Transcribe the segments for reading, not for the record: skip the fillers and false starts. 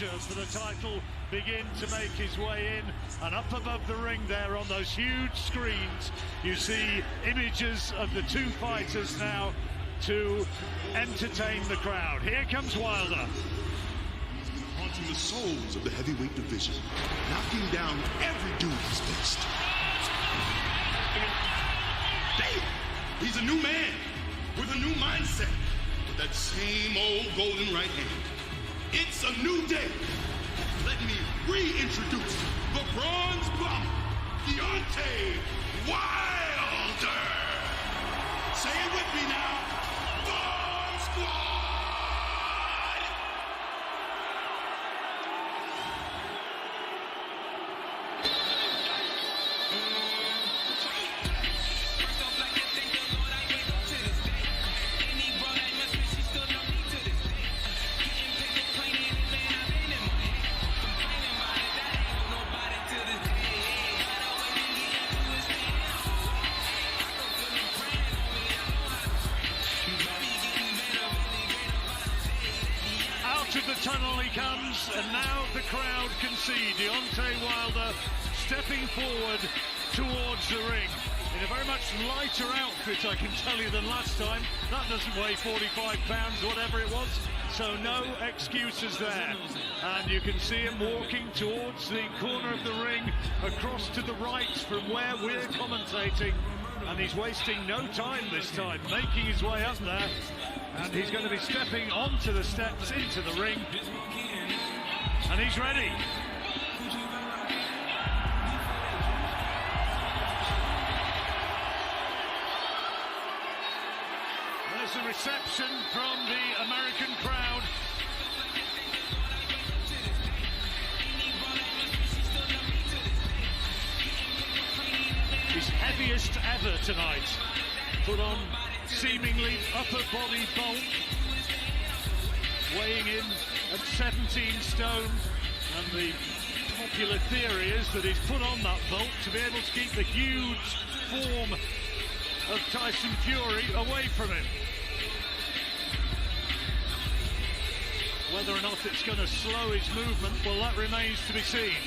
challenger for the title begin to make his way in, and up above the ring there on those huge screens you see images of the two fighters now to entertain the crowd. Here comes Wilder. Haunting the souls of the heavyweight division, knocking down every dude he's faced. Damn! He's a new man with a new mindset, with that same old golden right hand. It's a new day. Let me reintroduce the Bronze Bomber, Deontay Wilder. Say it with me now. Bomb Squad! To the tunnel he comes, and now the crowd can see Deontay Wilder stepping forward towards the ring in a very much lighter outfit, I can tell you, than last time. That doesn't weigh 45 pounds, whatever it was, so no excuses there. And you can see him walking towards the corner of the ring, across to the right from where we're commentating, and he's wasting no time this time, making his way up there. And he's going to be stepping onto the steps into the ring. And he's ready. There's a reception from the American crowd. His heaviest ever tonight. Put on seemingly upper body bulk, weighing in at 17 stone, and the popular theory is that he's put on that bulk to be able to keep the huge form of Tyson Fury away from him. Whether or not it's going to slow his movement, well, that remains to be seen.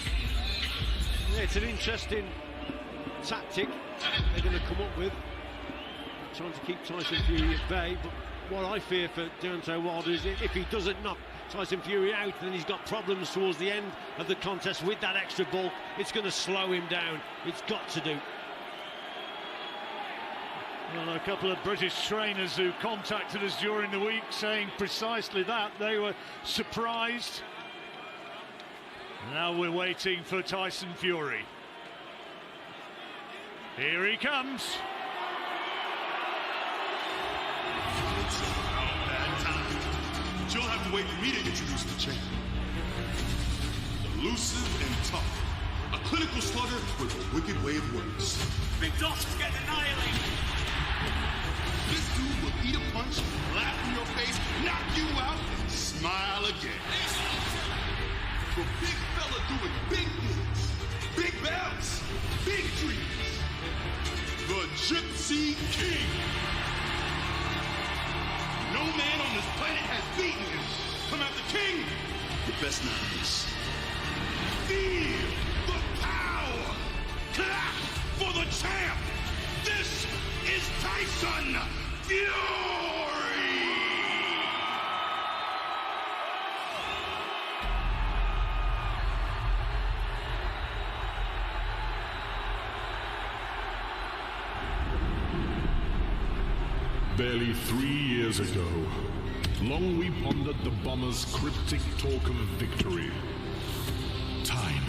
Yeah, it's an interesting tactic they're going to come up with, trying to keep Tyson Fury at bay. But what I fear for Deontay Wilder is if he doesn't knock Tyson Fury out, then he's got problems towards the end of the contest with that extra bulk. It's going to slow him down. It's got to do. Well, a couple of British trainers who contacted us during the week saying precisely that. They were surprised. Now we're waiting for Tyson Fury. Here he comes. You'll have to wait for me to introduce the champ. Elusive and tough. A clinical slugger with a wicked way of words. Big Doss is getting annihilated. This dude will eat a punch, laugh in your face, knock you out, and smile again. The big fella doing big things. Big bells, big dreams. The Gypsy King. No man on this planet has beaten him. Come out the king, the best knives. Feel the power. Clap for the champ. This is Tyson Fury. Barely 3 years ago, long we pondered the bomber's cryptic talk of victory. Time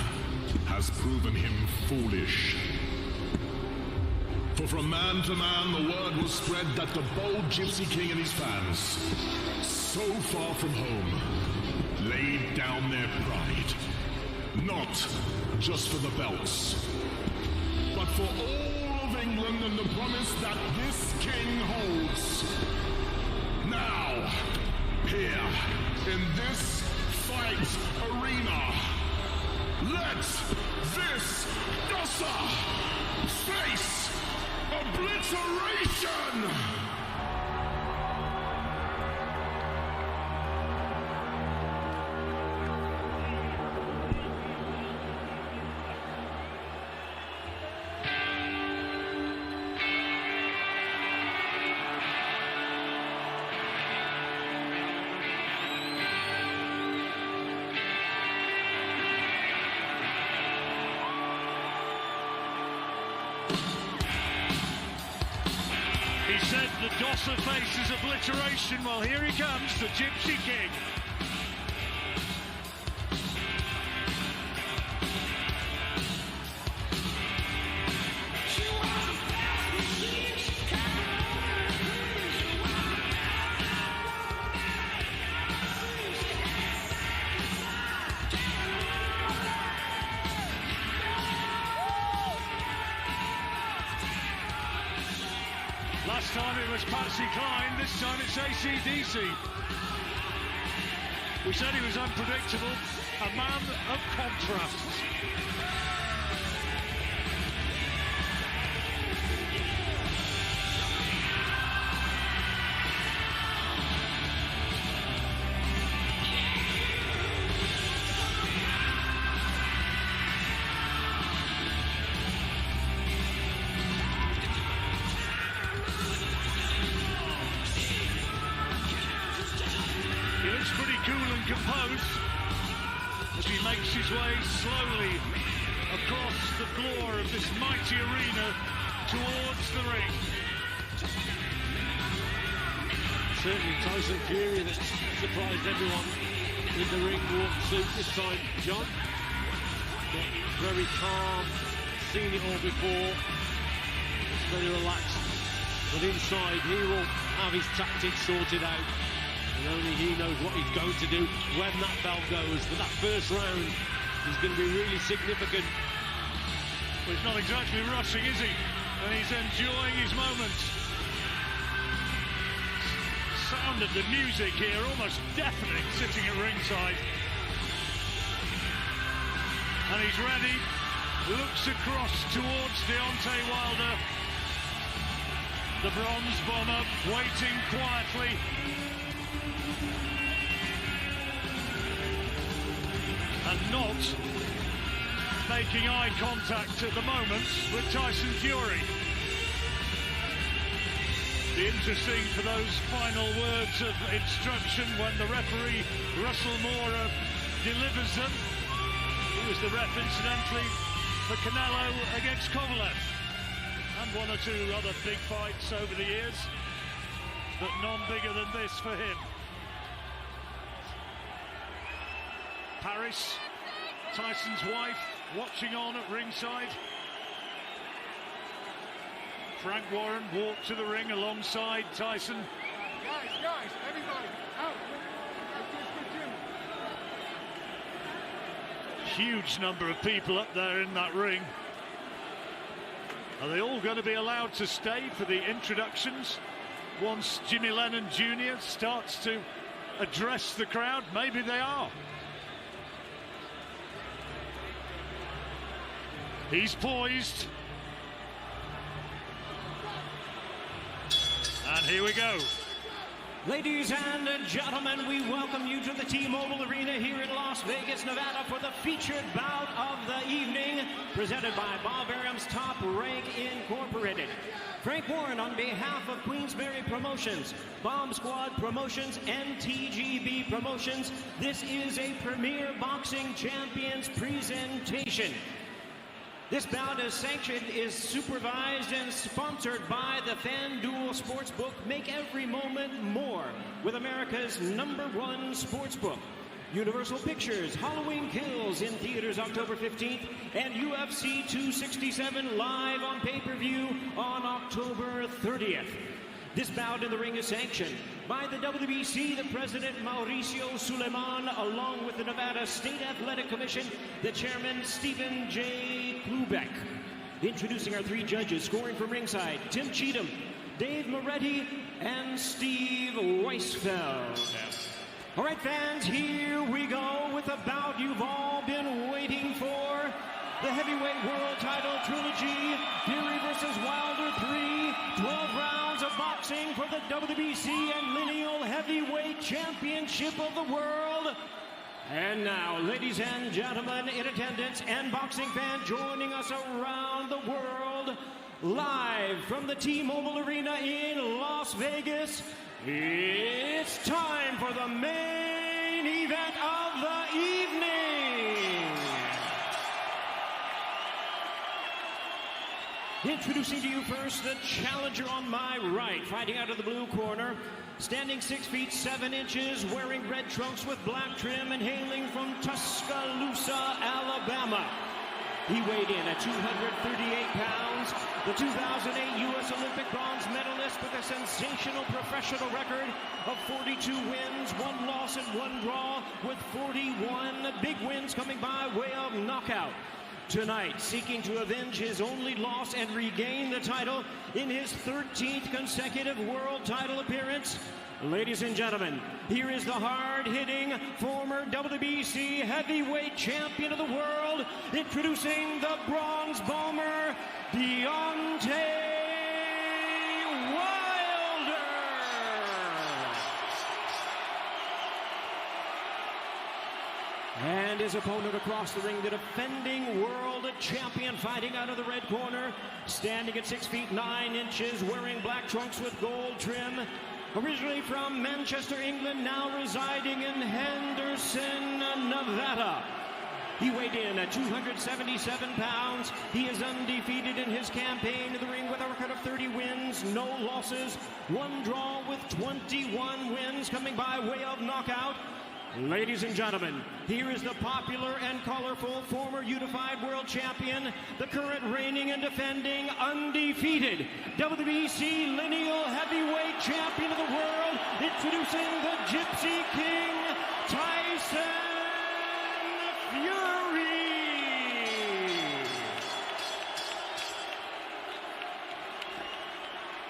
has proven him foolish. For from man to man, the word was spread that the bold Gypsy King and his fans, so far from home, laid down their pride. Not just for the belts, but for all of England and the promise that this king holds. Now, here, in this fight arena, let this Dosser face obliteration! He said the Dosser faces obliteration. Well, here he comes, the Gypsy King. Last time it was Patsy Cline, this time it's AC/DC. We said he was unpredictable, a man of contrasts. He looks pretty cool and composed as he makes his way slowly across the floor of this mighty arena towards the ring. Certainly Tyson Fury that surprised everyone in the ring walked suit this time, John. But very calm, seen it all before. It's very relaxed. But inside he will have his tactics sorted out. And only he knows what he's going to do when that bell goes. But that first round is going to be really significant. Well, he's not exactly rushing, is he? And he's enjoying his moment. Sound of the music here, almost deafening, sitting at ringside. And he's ready. Looks across towards Deontay Wilder. The bronze bomber waiting quietly. And not making eye contact at the moment with Tyson Fury. Be interesting for those final words of instruction when the referee, Russell Moore, delivers them. He was the ref, incidentally, for Canelo against Kovalev. And one or two other big fights over the years, but none bigger than this for him. Paris, Tyson's wife, watching on at ringside. Frank Warren walked to the ring alongside Tyson. Guys, everybody, out. Huge number of people up there in that ring. Are they all going to be allowed to stay for the introductions once Jimmy Lennon Jr. starts to address the crowd? Maybe they are. He's poised. And here we go. Ladies and gentlemen, we welcome you to the T-Mobile Arena here in Las Vegas, Nevada for the featured bout of the evening, presented by Bob Arum's Top Rank Incorporated. Frank Warren on behalf of Queensberry Promotions, Bomb Squad Promotions, and TGB Promotions. This is a Premier Boxing Champions presentation. This bout is sanctioned, is supervised, and sponsored by the FanDuel Sportsbook. Make every moment more with America's #1 sportsbook. Universal Pictures, Halloween Kills in theaters October 15th, and UFC 267 live on pay-per-view on October 30th. This bout in the ring is sanctioned by the WBC, the President Mauricio Suleiman, along with the Nevada State Athletic Commission, the Chairman Stephen J. Klubeck. Introducing our three judges, scoring from ringside, Tim Cheatham, Dave Moretti, and Steve Weisfeld. All right, fans, here we go with a bout you've all been waiting for. The heavyweight world title trilogy, Fury versus Wilder 3, 12 rounds of boxing for the WBC and lineal heavyweight championship of the world. And now, ladies and gentlemen in attendance and boxing fans joining us around the world, live from the T-Mobile Arena in Las Vegas, it's time for the main event of the evening. Introducing to you first the challenger on my right, fighting out of the blue corner, standing 6 feet 7 inches, wearing red trunks with black trim, and hailing from Tuscaloosa, Alabama. He weighed in at 238 pounds, the 2008 U.S. Olympic bronze medalist with a sensational professional record of 42 wins, 1 loss and 1 draw, with 41 big wins coming by way of knockout. Tonight, seeking to avenge his only loss and regain the title in his 13th consecutive world title appearance. Ladies and gentlemen, here is the hard-hitting former WBC heavyweight champion of the world, introducing the bronze bomber, Deontay Wilder. And his opponent across the ring, the defending world champion, fighting out of the red corner, standing at 6 feet 9 inches, wearing black trunks with gold trim. Originally from Manchester, England, now residing in Henderson, Nevada. He weighed in at 277 pounds. He is undefeated in his campaign in the ring with a record of 30 wins, no losses, 1 draw with 21 wins coming by way of knockout. Ladies and gentlemen, here is the popular and colorful former unified world champion, the current reigning and defending undefeated WBC lineal heavyweight champion of the world, introducing the Gypsy King, Tyson Fury.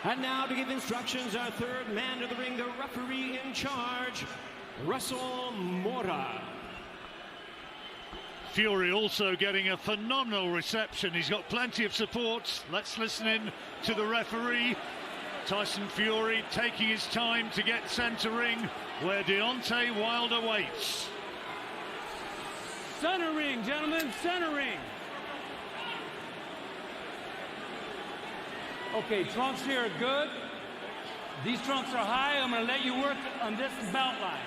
And now to give instructions, our third man to the ring, the referee in charge, Russell Mora. Fury also getting a phenomenal reception. He's got plenty of support. Let's listen in to the referee. Tyson Fury taking his time to get centre ring where Deontay Wilder waits. Center ring, gentlemen, center ring. Okay, trunks here are good. These trunks are high. I'm going to let you work on this bout line.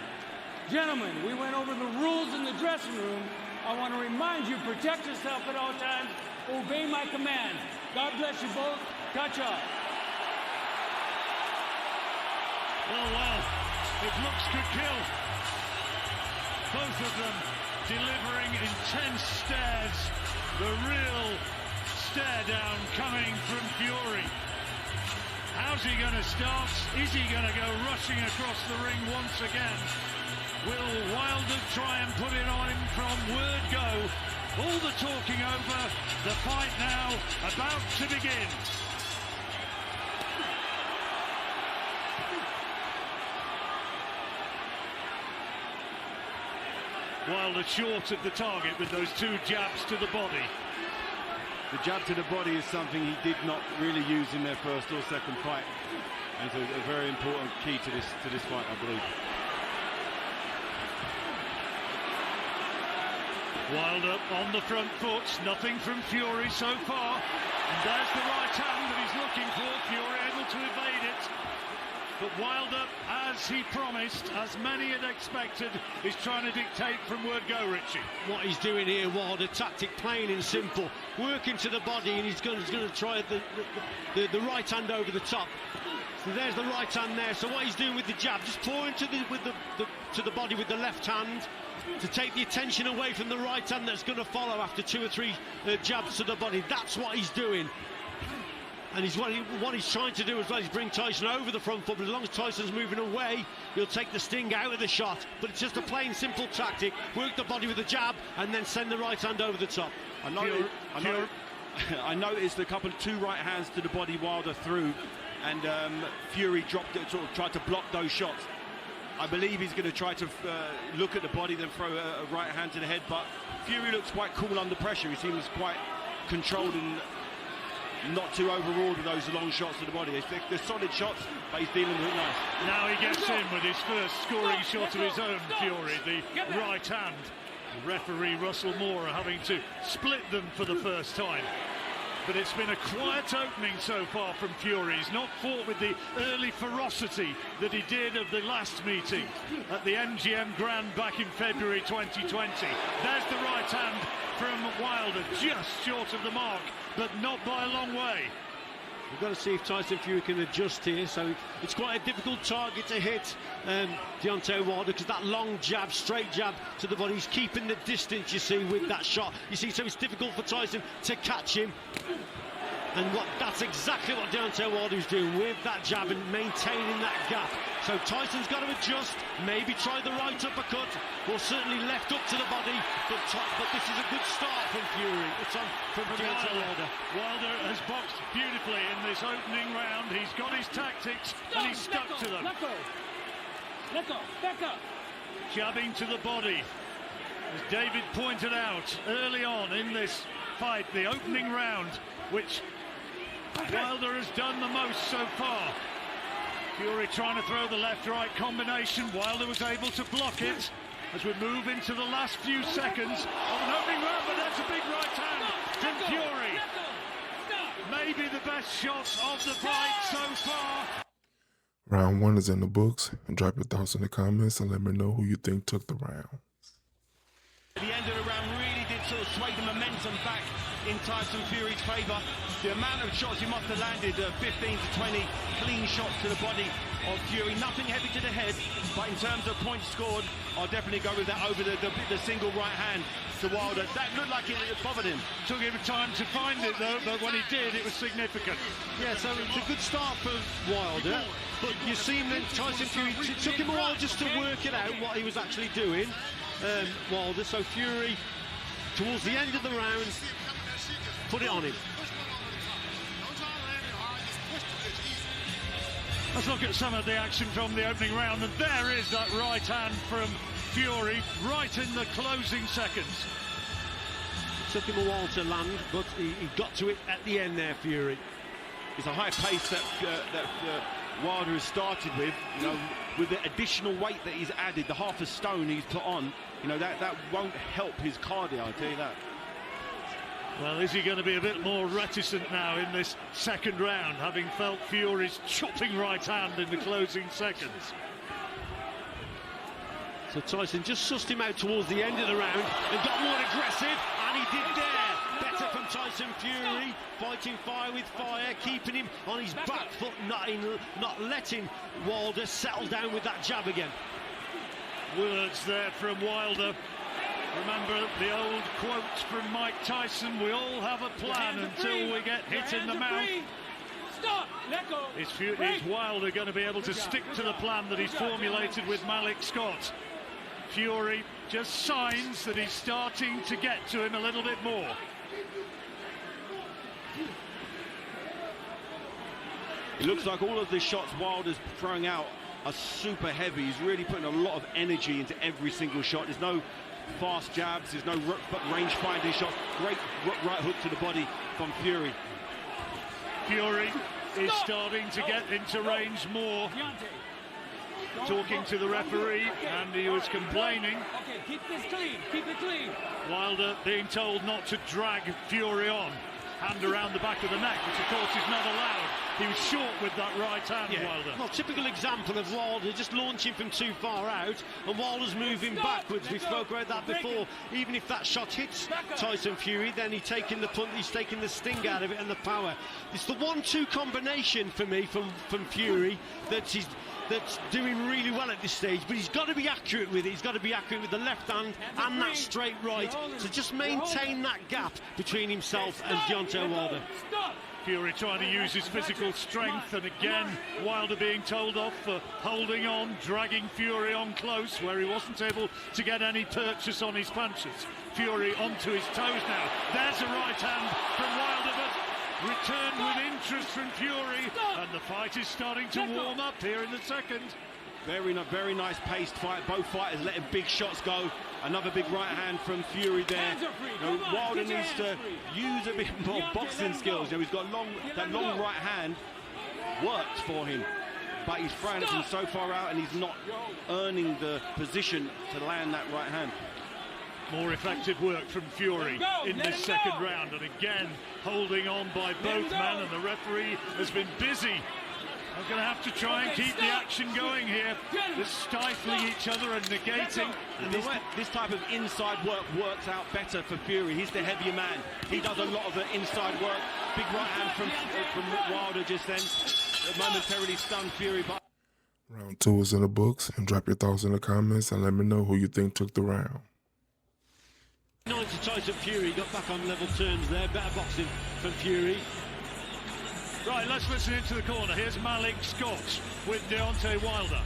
Gentlemen, we went over the rules in the dressing room. I want to remind you, protect yourself at all times. Obey my commands. God bless you both. Catch up. Well, if looks could kill. Both of them delivering intense stares. The real stare down coming from Fury. How's he going to start? Is he going to go rushing across the ring once again? Will Wilder try and put it on him from word go? All the talking over, the fight now about to begin. Wilder short of the target with those 2 jabs to the body. The jab to the body is something he did not really use in their first or second fight. And it's a very important key to this fight, I believe. Wilder on the front foot, nothing from Fury so far. And there's the right hand that he's looking for. Fury able to evade it. But Wilder, as he promised, as many had expected, is trying to dictate from word go, Richie. What he's doing here, Wilder, tactic plain and simple. Working to the body, and he's going to try the right hand over the top. So there's the right hand there. So what he's doing with the jab, just pouring to the body with the left hand, to take the attention away from the right hand that's going to follow after 2 or 3 jabs to the body. That's what he's doing. And what he's trying to do as well is bring Tyson over the front foot, but as long as Tyson's moving away, he'll take the sting out of the shot. But it's just a plain, simple tactic. Work the body with the jab and then send the right hand over the top. I noticed a couple of 2 right hands to the body Wilder threw, and Fury dropped it, sort of tried to block those shots. I believe he's going to try to look at the body, then throw a right hand to the head, but Fury looks quite cool under pressure. He seems quite controlled and not too overawed with those long shots to the body. They're solid shots, but he's dealing with it nice. Now he gets in with his first scoring shot of his own, Fury, the right hand. The referee, Russell Mora, having to split them for the first time. but it's been a quiet opening so far from Fury. He's not fought with the early ferocity that he did at the last meeting at the MGM Grand back in February 2020. There's the right hand from Wilder, just short of the mark, but not by a long way. We've got to see if Tyson Fury can adjust here. So it's quite a difficult target to hit Deontay Wilder, because that long jab, straight jab to the body, he's keeping the distance, you see, with that shot. You see, so it's difficult for Tyson to catch him. And that's exactly what Deontay Wilder is doing with that jab and maintaining that gap. So Tyson's got to adjust, maybe try the right uppercut, or certainly left up to the body. But this is a good start from Fury. It's on from Deontay Wilder. Wilder has boxed beautifully in this opening round. He's got his tactics and he's stuck to them. Let go. Let go. Back up. Jabbing to the body. As David pointed out early on in this fight, the opening round, which Wilder has done the most so far. Fury trying to throw the left-right combination. Wilder was able to block it as we move into the last few seconds of an opening round, but that's a big right hand from Fury. Maybe the best shot of the fight so far. Round 1 is in the books. Drop your thoughts in the comments and let me know who you think took the round. The end of the round really did sort of sway the momentum back in Tyson Fury's favour. The amount of shots he must have landed, 15 to 20 clean shots to the body of Fury. Nothing heavy to the head, but in terms of points scored, I'll definitely go with that over the single right hand to Wilder. That looked like it bothered him. Took him time to find it though, but when he did, it was significant. Yeah, so it's a good start for Wilder, but you see that Tyson Fury, it took him a while just to work it out what he was actually doing, Wilder. So Fury, towards the end of the round, put it on him. Let's look at some of the action from the opening round, and there is that right hand from Fury right in the closing seconds. It took him a while to land, but he got to it at the end there, Fury. It's a high pace that Wilder has started with, you know, with the additional weight that he's added, the half a stone he's put on, you know, that won't help his cardio, I'll tell you that. Well, is he going to be a bit more reticent now in this second round, having felt Fury's chopping right hand in the closing seconds? So Tyson just sussed him out towards the end of the round and got more aggressive, and he did there. Better from Tyson Fury, fighting fire with fire, keeping him on his back foot, not letting Wilder settle down with that jab again. Words there from Wilder. Remember the old quote from Mike Tyson, we all have a plan until we get hit in the mouth. Stop! Let go! Is Wilder going to be able to stick to the plan that he's formulated with Malik Scott? Fury just signs that he's starting to get to him a little bit more. It looks like all of the shots Wilder's throwing out are super heavy. He's really putting a lot of energy into every single shot. There's no fast jabs, there's no range finding shots. Great right hook to the body from Fury. Fury is starting to get into range more. Talking to the referee, and he was complaining. Okay, keep this clean, keep it clean. Wilder being told not to drag Fury on. Hand around the back of the neck, which of course is not allowed. He was short with that right hand, Wilder. Well, typical example of Wilder just launching from too far out, and Wilder's moving backwards. We spoke about that before. Even if that shot hits Tyson Fury, then he's taking the punt, he's taking the sting out of it and the power. It's the 1-2 combination for me from Fury that's doing really well at this stage, but he's got to be accurate with it. He's got to be accurate with the left hand and that straight right. So just maintain that gap between himself and Deontay Wilder. Fury trying to use his physical strength, and again Wilder being told off for holding on, dragging Fury on close where he wasn't able to get any purchase on his punches. Fury onto his toes now. There's a right hand from Wilder, but returned with interest from Fury, and the fight is starting to warm up here in the second. Very nice paced fight. Both fighters letting big shots go. Another big right hand from Fury there. You know, Wilder needs to use a bit more boxing skills. You know, he's got that long right hand works for him, but he's throwing it from so far out, and he's not earning the position to land that right hand. More effective work from Fury in this second round, and again holding on by both men, and the referee has been busy. They're going to have to try and keep the action going here. They're stifling each other and negating. And this type of inside work works out better for Fury. He's the heavier man. He does a lot of the inside work. Big right hand from Wilder just then momentarily stunned Fury. But Round 2 is in the books, and drop your thoughts in the comments and let me know who you think took the round. 9 to Tyson Fury, got back on level terms there. Better boxing from Fury. Right, let's listen into the corner. Here's Malik Scott with Deontay Wilder.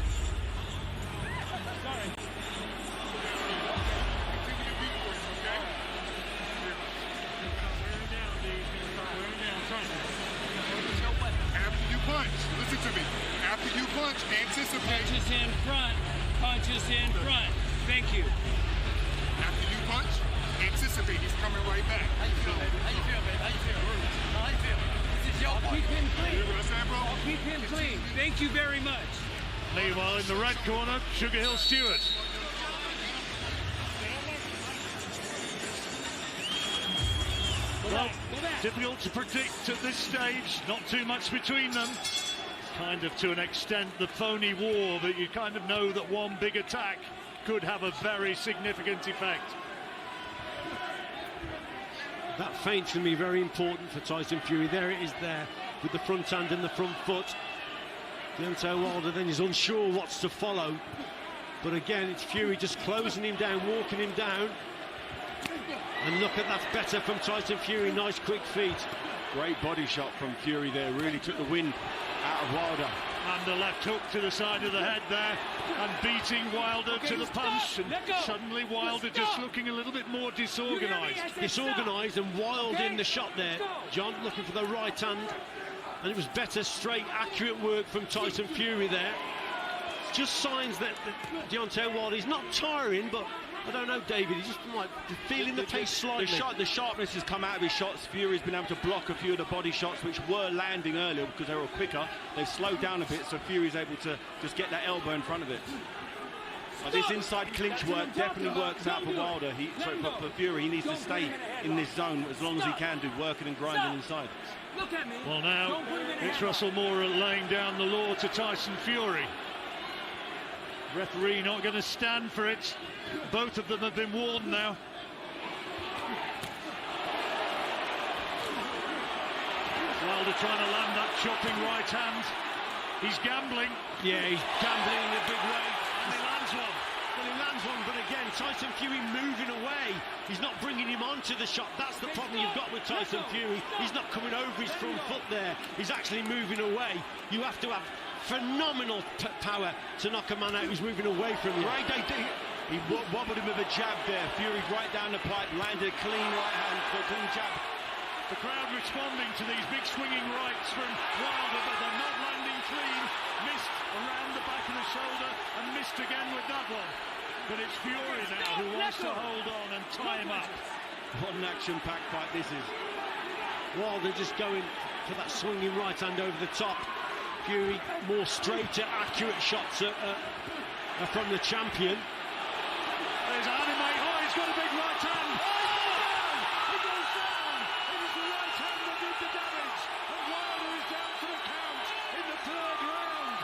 After you punch, listen to me. After you punch, anticipate. Punches in front. Punches in front. Thank you. After you punch, anticipate. He's coming right back. How you feel, baby? How you feel, baby? How you feel? How you feel? This is your I'll keep him clean. You hear what I said, bro? I'll keep him clean. Thank you very much. Meanwhile, in the red corner, Sugar Hill Stewart. Well, difficult to predict at this stage. Not too much between them. Kind of, to an extent, the phony war that you kind of know that one big attack could have a very significant effect. That feint's going to be very important for Tyson Fury. There it is there, with the front hand and the front foot. Deontay Wilder then is unsure what's to follow. But again, it's Fury just closing him down, walking him down. And look at that, better from Tyson Fury. Nice quick feet. great body shot from Fury there. Really took the wind out of Wilder. And the left hook to the side of the head there, and beating Wilder to the punch. And suddenly Wilder just looking a little bit more disorganised. Disorganised and wild in the shot there. John looking for the right hand, and it was better, straight, accurate work from Tyson Fury there. Just signs that Deontay Wilder is not tiring, but I don't know, David, he's just like feeling the pace slightly. The sharpness has come out of his shots. Fury's been able to block a few of the body shots which were landing earlier because they were quicker. They've slowed down a bit, so Fury's able to just get that elbow in front of it. But this inside clinch work definitely works out for Wilder. For Fury, he needs to stay in this zone as long as he can do, working and grinding inside. Well, now it's Russell Moore laying down the law to Tyson Fury. Referee not going to stand for it. Both of them have been warned now. Wilder trying to land that chopping right hand. He's gambling. Yeah, he's gambling in a big way. And he lands one. Well, he lands one, but again, Tyson Fury moving away. He's not bringing him onto the shot. That's the problem you've got with Tyson Fury. He's not coming over his front foot there. He's actually moving away. You have to have phenomenal power to knock a man out who's moving away from you. He wobbled him with a jab there. Fury right down the pipe, landed a clean right hand for a clean jab. The crowd responding to these big swinging rights from Wilder, but they're not landing clean. Missed around the back of the shoulder and missed again with that one. But it's Fury now who wants to hold on and tie him up. What an action-packed fight this is. Wilder just going for that swinging right hand over the top. Fury more straighter, accurate shots from the champion. There's Animate. Oh, he's got a big right hand. Oh, he goes down. It was the right hand that did the damage. And Wilder is down to the count in the third round.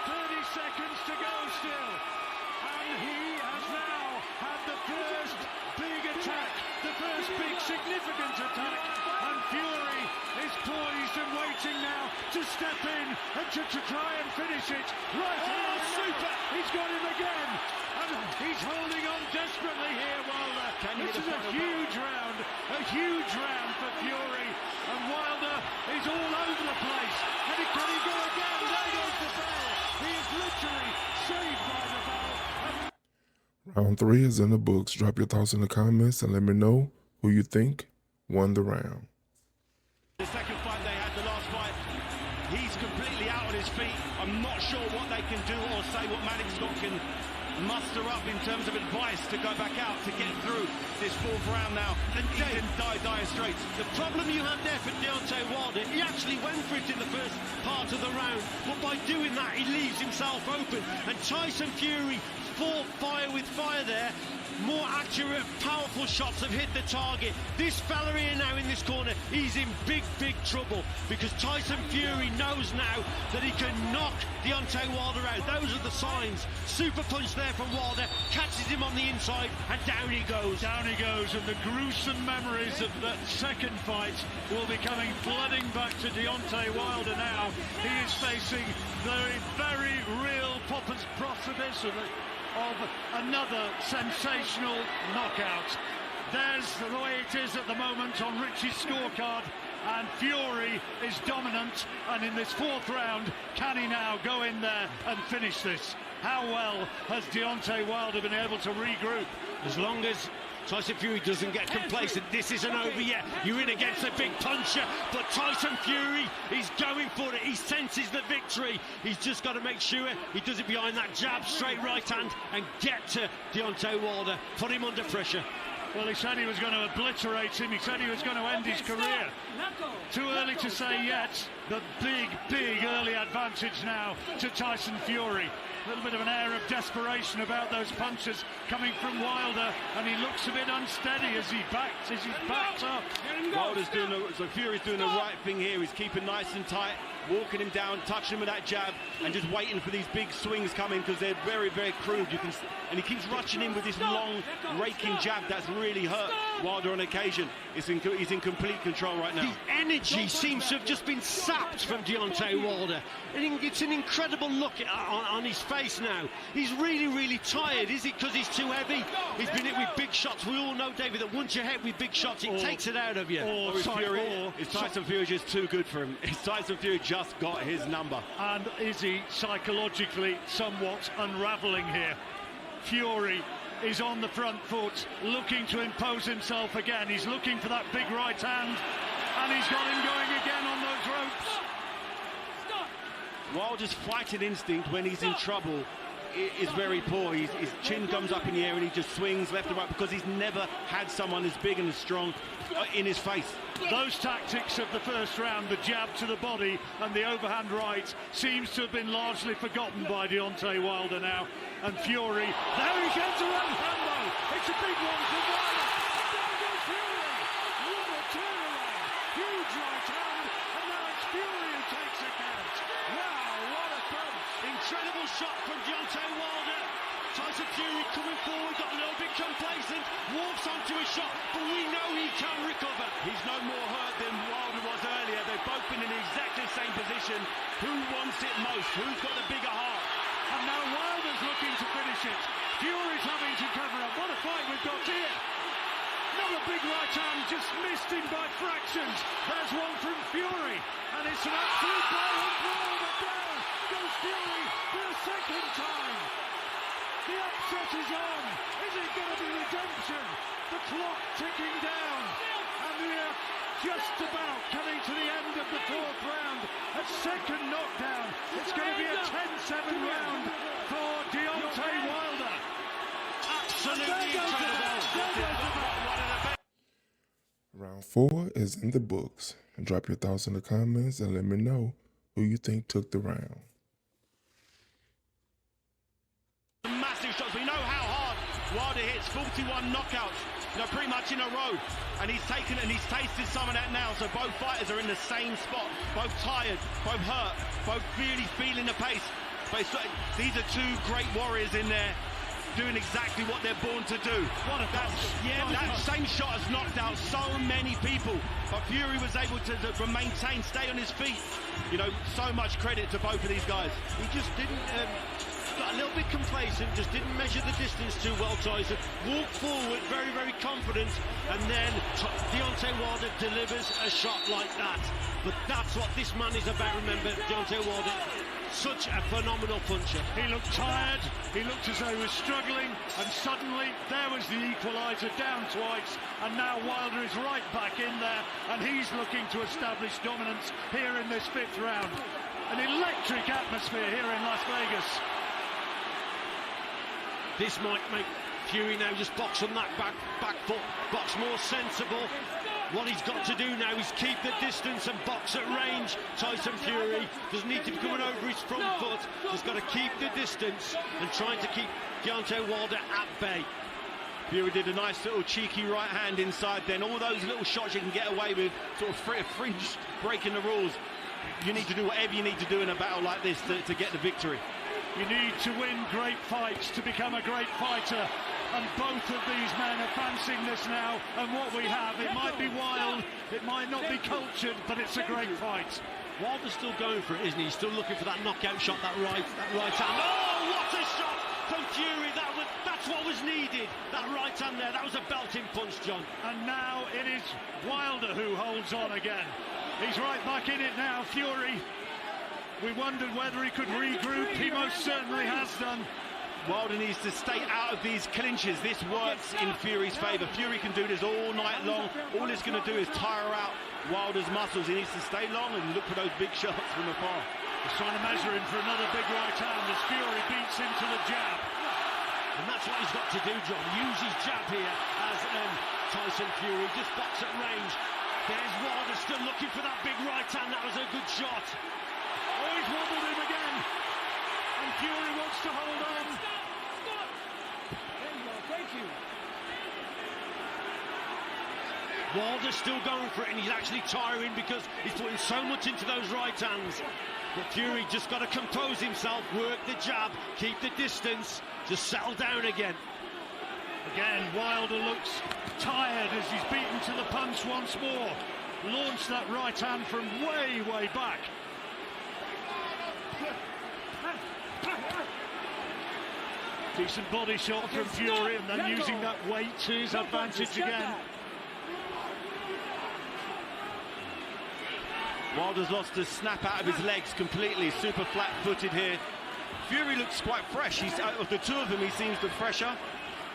30 seconds to go still. And he has now had the first big attack, the first big significant attack. And Fury is poised and waiting now to step in and to try and finish it. Right hand, super! He's got him again. And he's holding on desperately here, Wilder. This is a huge round for Fury. And Wilder is all over the place. And can he go again? There goes the bell. He is literally saved by the bell. Round 3 is in the books. Drop your thoughts in the comments and let me know who you think won the round. The second fight they had, the last fight, he's completely out on his feet. I'm not sure what they can do or say, what Malik Scott can muster up in terms of advice to go back out to get through this fourth round now. And he's in dire straits. The problem you had there for Deontay Wilder, he actually went for it in the first part of the round, but by doing that, he leaves himself open. And Tyson Fury fought fire with fire there. more accurate, powerful shots have hit the target. This fella here now in this corner, he's in big, big trouble because Tyson Fury knows now that he can knock Deontay Wilder out. Those are the signs. Super punch there from Wilder, catches him on the inside, and down he goes. Down he goes, and the gruesome memories of that second fight will be coming flooding back to Deontay Wilder now. He is facing very, very real precipice of another sensational knockout. There's the way it is at the moment on Richie's scorecard, and Fury is dominant, and in this fourth round, can he now go in there and finish this? How well has Deontay Wilder been able to regroup? As long as Tyson Fury doesn't get complacent, this isn't over yet. You're in against a big puncher, but Tyson Fury, he's going for it. He senses the victory. He's just got to make sure he does it behind that jab, straight right hand, and get to Deontay Wilder, put him under pressure. Well, he said he was going to obliterate him. He said he was going to end his career. Too early to say yet. The big, big early advantage now to Tyson Fury. A little bit of an air of desperation about those punches coming from Wilder, and he looks a bit unsteady as he backs up. Wilder's so Fury's doing the right thing here. He's keeping nice and tight, walking him down, touching him with that jab, and just waiting for these big swings coming because they're very, very crude. And he keeps rushing in with this long, raking jab that's really hurt Wilder on occasion. He's in complete control right now. The energy seems to have just been sapped from Deontay Wilder. It's an incredible look on his face now. He's really, really tired. Is it because he's too heavy? He's been hit with big shots. We all know, David, that once you're hit with big shots, it takes it out of you. Is Tyson Fury just too good for him? Is Tyson Fury just got his number? And is he psychologically somewhat unravelling here? Fury is on the front foot, looking to impose himself again. He's looking for that big right hand, and he's got him going again on those ropes. Wilder's fighting instinct when he's in trouble is very poor. His chin comes up in the air and he just swings left and right because he's never had someone as big and as strong in his face. Those tactics of the first round, the jab to the body and the overhand right, seems to have been largely forgotten by Deontay Wilder now. And Fury, there he gets a right hand though. It's a big one for Wilder. There goes Fury. What a turnaround. Huge right hand, and now it's Fury who takes a count. Wow, what a punch. Incredible shot from Deontay Wilder. Tyson Fury coming forward, got a little bit complacent, walks onto a shot, but we know he can recover. He's no more hurt than Wilder was earlier. They've both been in exactly the same position. Who wants it most? Who's got the bigger heart? And now Wilder's looking to finish it. Fury's having to cover up. What a fight we've got here. Another big right hand, just missed him by fractions. There's one from Fury, and it's an absolute blow and blow, but down goes Fury for a second time. The upset is on. Is it going to be redemption? The clock ticking down, and we're just about coming to the end of the fourth round. A second knockdown. It's going to be a 10-7 round for Deontay Wilder. Absolutely incredible. Round 4 is in the books. Drop your thoughts in the comments and let me know who you think took the round. Massive shots. We know how hard Wilder hits. 41 knockouts, pretty much in a row. And he's taken and he's tasted some of that now. So both fighters are in the same spot. Both tired, both hurt, both really feeling the pace. But these are two great warriors in there, doing exactly what they're born to do. That same shot has knocked out so many people, but Fury was able to maintain, stay on his feet. So much credit to both of these guys. He just didn't, got a little bit complacent, just didn't measure the distance too well, Tyson. Walked forward, very, very confident, and then Deontay Wilder delivers a shot like that. But that's what this man is about, remember, Deontay Wilder. Such a phenomenal puncher. He looked tired, he looked as though he was struggling, and suddenly there was the equaliser, down twice, and now Wilder is right back in there, and he's looking to establish dominance here in this fifth round. An electric atmosphere here in Las Vegas. This might make Fury now just box on that back foot, box more sensible. What he's got to do now is keep the distance and box at range. Tyson Fury doesn't need to be coming over his front foot, just got to keep the distance and trying to keep Deontay Wilder at bay. Fury did a nice little cheeky right hand inside, then all those little shots you can get away with, sort of fringe breaking the rules. You need to do whatever you need to do in a battle like this to get the victory. You need to win great fights to become a great fighter, and both of these men are fancying this now, and what we have, it might be wild, it might not be cultured, but it's a great fight. Wilder's still going for it, isn't he? He's still looking for that knockout shot, that right hand. Oh, what a shot from Fury! That's what was needed. That right hand there, that was a belting punch, John. And now it is Wilder who holds on again. He's right back in it now, Fury. We wondered whether he could regroup. He most certainly has done. Wilder needs to stay out of these clinches. This works in Fury's favour. Fury can do this all night long. All he's going to do is tire out Wilder's muscles. He needs to stay long and look for those big shots from afar. He's trying to measure him for another big right hand as Fury beats into the jab. And that's what he's got to do, John. Use his jab here as Tyson Fury just box at range. There's Wilder still looking for that big right hand. That was a good shot. Oh, he's wobbled him again. And Fury wants to hold on. Stop. There you go. Thank you. Wilder's still going for it, and he's actually tiring because he's putting so much into those right hands. But Fury just got to compose himself, work the jab, keep the distance, just settle down again. Again, Wilder looks tired as he's beaten to the punch once more. Launched that right hand from way, way back. Decent body shot from Fury, and then using that weight to his advantage again. Wilder's lost his snap out of his legs completely, super flat-footed here. Fury looks quite fresh. He's out of the two of them, he seems the fresher.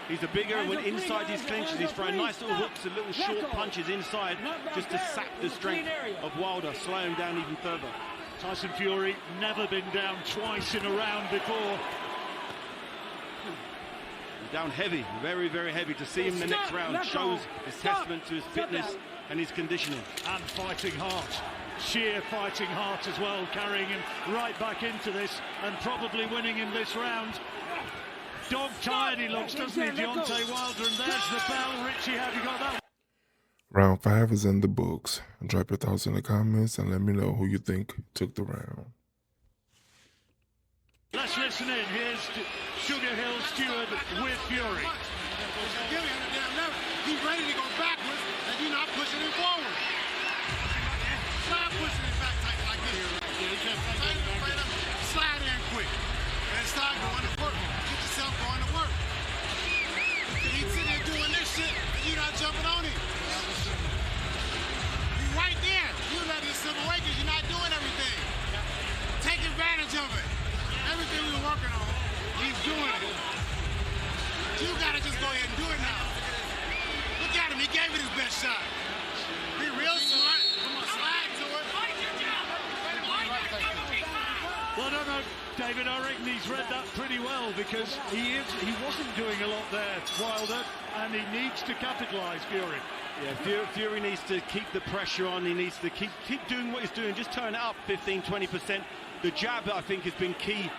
He's the bigger, and when inside his clinches, he's throwing nice little hooks and little short punches inside just to sap the strength of Wilder, slow him down even further. Tyson Fury never been down twice in a round before. Down heavy, very, very heavy. To see him in the next round shows his testament to his fitness and his conditioning. And fighting heart. Sheer fighting heart as well, carrying him right back into this and probably winning in this round. Dog-tired he looks, doesn't he, Deontay Wilder? And there's the bell. Richie, have you got that? Round 5 is in the books. Drop your thoughts in the comments and let me know who you think took the round. Let's listen in. Here's Sugar Hill Stewart with Fury. He's ready to go backwards, and you're not pushing him forward. Slide pushing him back tight like this. Slide in quick. And start going to work. Get yourself going to work. He's sitting there doing this shit, and you're not jumping on him. You're right there. You let him slip away because you're not doing everything. Take advantage of it. Everything we were working on, he's doing it. You gotta just go ahead and do it now. Look at him, he gave it his best shot. Be real smart. Come on, slide to it. Well, I don't know, David, I reckon he's read that pretty well because he wasn't doing a lot there, Wilder, and he needs to capitalise, Fury. Yeah, Fury needs to keep the pressure on. He needs to keep doing what he's doing. Just turn it up 15-20%. The jab, I think, has been key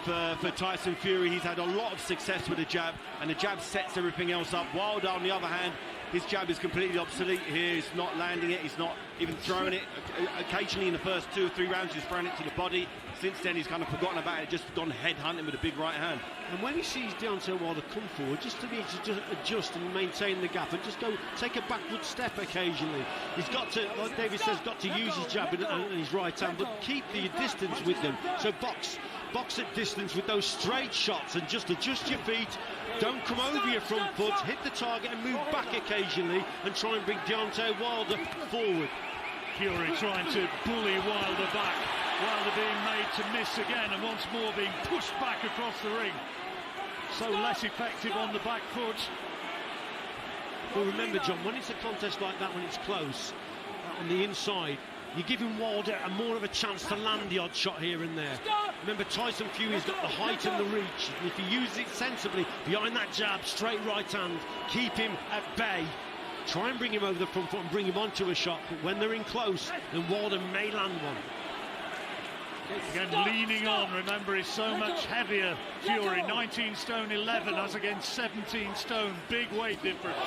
for Tyson Fury. He's had a lot of success with the jab, and the jab sets everything else up. Wilder, on the other hand, his jab is completely obsolete here. He's not landing it. He's not even throwing it. Occasionally in the first 2 or 3 rounds, he's thrown it to the body. Since then, he's kind of forgotten about it, just gone head hunting with a big right hand. And when he sees Deontay Wilder come forward, just to be able to just adjust and maintain the gap and just go take a backward step occasionally. He's got to, like David says, got to use his jab and his right hand, but keep the distance with them. So box at distance with those straight shots and just adjust your feet. Don't come over your front foot, hit the target and move back occasionally and try and bring Deontay Wilder forward. Fury trying to bully Wilder back. Wilder being made to miss again and once more being pushed back across the ring. So less effective on the back foot. Well, remember, John, when it's a contest like that, when it's close, on the inside, you're giving Wilder more of a chance to land the odd shot here and there. Remember, Tyson Fury's got the height and the reach. And if he uses it sensibly, behind that jab, straight right hand, keep him at bay. Try and bring him over the front foot and bring him onto a shot. But when they're in close, then Wilder may land one. Again, leaning on. Remember, he's so much heavier. Fury, 19 stone 11, as against 17 stone. Big weight difference.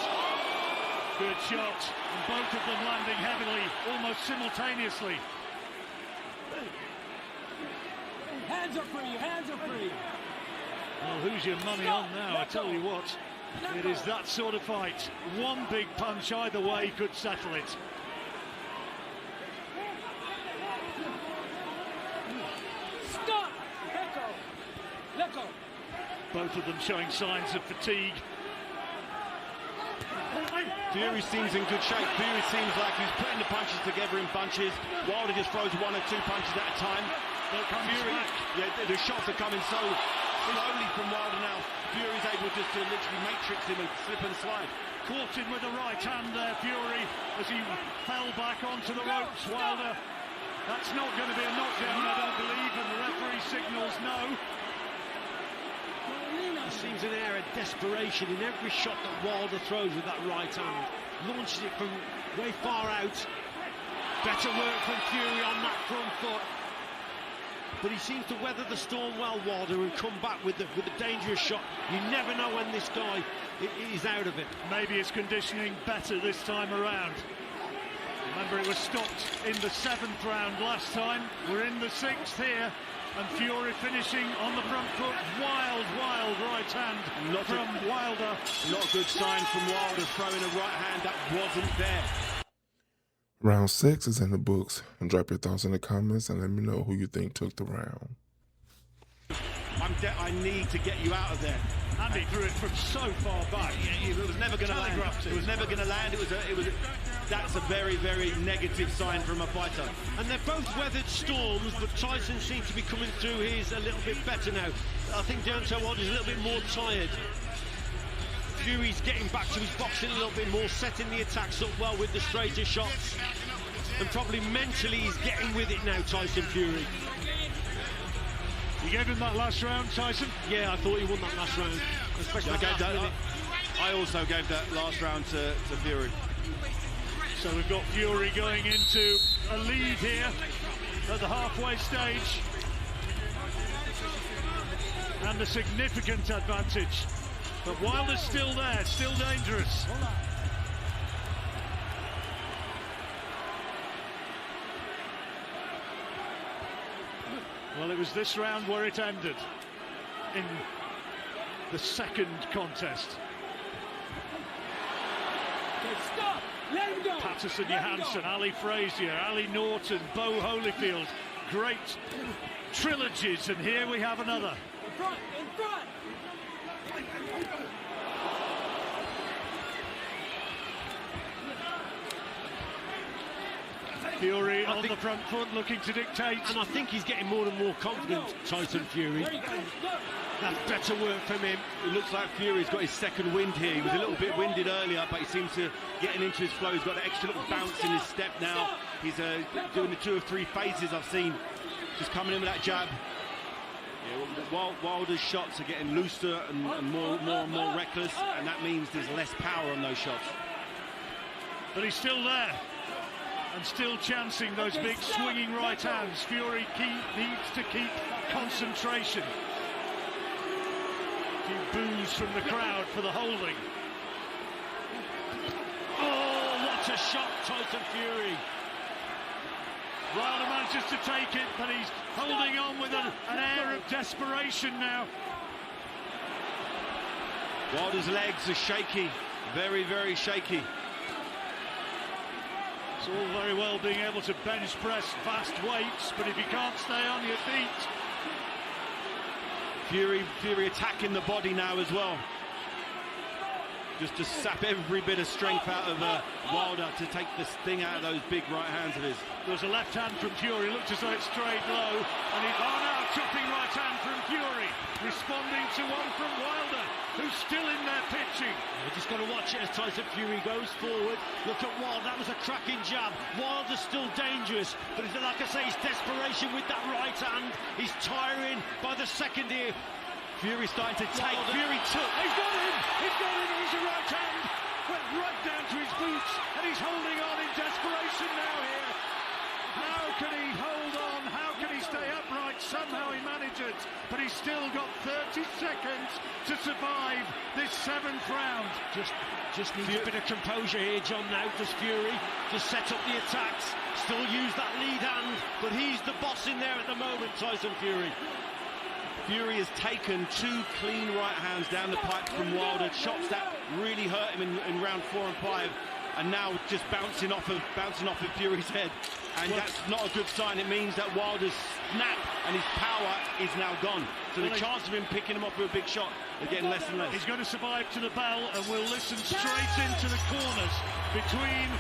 Good shot. And both of them landing heavily, almost simultaneously. Hands are free, hands are free. Well, who's your money on now? I tell you what, it is that sort of fight. One big punch either way could settle it. Stop! Let go. Both of them showing signs of fatigue. Fury seems in good shape. Fury seems like he's putting the punches together in bunches. Wilder just throws 1 or 2 punches at a time. Fury, the shots are coming so slowly from Wilder now. Fury's able just to literally matrix him and slip and slide. Caught him with the right hand there, Fury, as he fell back onto the ropes. Wilder, that's not going to be a knockdown, I don't believe, and the referee signals no. There seems an air of desperation in every shot that Wilder throws with that right hand. Launches it from way far out. Better work from Fury on that front foot. But he seems to weather the storm well, Wilder, and come back with the dangerous shot. You never know when this guy is out of it. Maybe his conditioning better this time around. Remember, it was stopped in the 7th round last time. We're in the 6th here. And Fury finishing on the front foot. Wild right hand from Wilder. Not a good sign from Wilder, throwing a right hand that wasn't there. Round 6 is in the books. And drop your thoughts in the comments and let me know who you think took the round. I need to get you out of there. Andy threw it from so far back. It was never going to land. It was never going to land. That's a very negative sign from a fighter. And they've both weathered storms, but Tyson seems to be coming through his a little bit better now. I think Deontay Wilder's a little bit more tired. Fury's getting back to his boxing a little bit more, setting the attacks up well with the straighter shots. And probably mentally he's getting with it now, Tyson Fury. You gave him that last round, Tyson? Yeah, I thought he won that last round. Especially I also gave that last round to Fury. So we've got Fury going into a lead here at the halfway stage. And a significant advantage. But Wilder's still there, still dangerous. Well, it was this round where it ended in the 2nd contest. Okay, stop! Let him go! Patterson Johansson, Ali Frazier, Ali Norton, Bo Holyfield. Great trilogies, and here we have another. In front! Fury on the front foot, looking to dictate. And I think he's getting more and more confident, Tyson Fury. That's better work from him. It looks like Fury's got his 2nd wind here. He was a little bit winded earlier, but he seems to getting into his flow. He's got an extra little bounce in his step now. He's doing the 2 or 3 phases I've seen, just coming in with that jab. Yeah, Wilder's shots are getting looser and more and more reckless, and that means there's less power on those shots. But he's still there. And still chancing those big swinging right hands. Fury needs to keep concentration. A few boos from the crowd for the holding. Oh, what a shot, Tyson Fury. Wilder manages to take it, but he's holding on with an air of desperation now. Wilder's legs are shaky, very shaky. It's all very well being able to bench press fast weights, but if you can't stay on your feet. Fury attacking the body now as well. Just to sap every bit of strength out of Wilder to take the sting out of those big right hands of his. There's a left hand from Fury, looked as though it strayed low, and now chopping right hand from Fury, responding to one from Wilder, who's still in there pitching. We've just got to watch it as Tyson Fury goes forward. Look at Wilder, that was a cracking jab. Wilder's still dangerous, but like I say, his desperation with that right hand. He's tiring by the 2nd here. Fury starting to take. Wilder. Fury took. He's got him! He's a right hand. Went right down to his boots, and he's holding on in desperation now here. How can he hold on? How can he stay upright? Just needs a bit of composure here, John. Now does Fury just set up the attacks, still use that lead hand, but he's the boss in there at the moment, Tyson Fury. Fury has taken 2 clean right hands down the pipe from Wilder, shots that really hurt him in round 4 and 5, and now just bouncing off of Fury's head, and that's not a good sign. It means that Wilder's snap and his power is now gone. So the chance of him picking him up with a big shot is getting less and less. He's going to survive to the bell, and we'll listen straight into the corners between.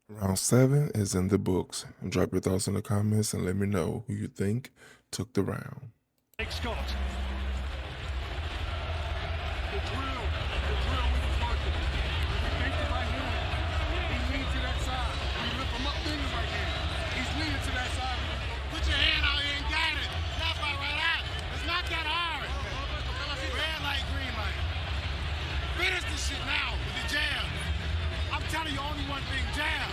Round 7 is in the books. Drop your thoughts in the comments and let me know who you think took the round. Scott. The drill with the market. He thinks the right hand. He leans to that side. You lift him up in the right hand. He's leaning to that side. Put your hand out here and got it. Not by right out. It's not that hard. Red light, green light. Finish this shit now with the jab. I'm telling you only one thing, jab.